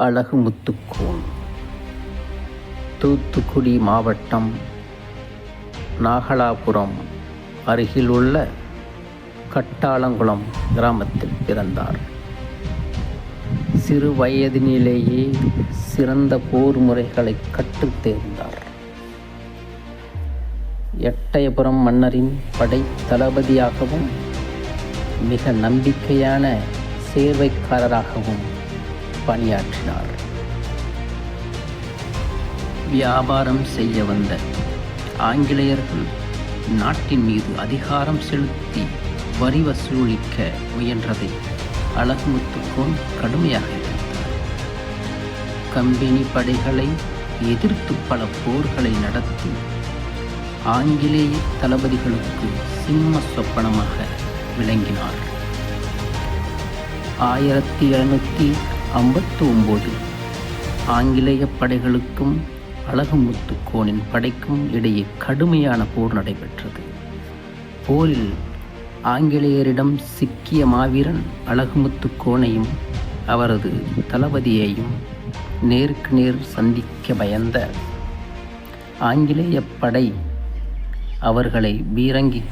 அழகுமுத்துக்கோன். தூத்துக்குடி மாவட்டம் நாகலாபுரம் அருகிலுள்ள கட்டாளங்குளம் கிராமத்தில் பிறந்தார். சிறு வயதினிலேயே சிறந்த போர் முறைகளை கற்றுத் தேர்ந்தார். எட்டயபுரம் மன்னரின் படை தளபதியாகவும் மிக நம்பிக்கையான சேர்வைக்காரராகவும் பணியாற்றினார். வியாபாரம் செய்ய வந்த ஆங்கிலேயர்கள் நாட்டின் மீது அதிகாரம் செலுத்தி வரி வசூலிக்க முயன்றதை அழகுமுத்துக்கோன் கடுமையாக எதிர்த்தார். கம்பெனி படைகளை எதிர்த்து பல போர்களை நடத்தி ஆங்கிலேய தளபதிகளுக்கு சிம்ம சொப்பனமாக விளங்கினார். 1759 ஆங்கிலேய படைகளுக்கும் அழகுமுத்துக்கோனின் படைக்கும் இடையே கடுமையான போர் நடைபெற்றது. போரில் ஆங்கிலேயரிடம் சிக்கிய மாவீரன் அழகுமுத்துக்கோனையும் அவரது தளபதியையும் நேருக்கு நேர் சந்திக்க பயந்த ஆங்கிலேய படை அவர்களை பீரங்கி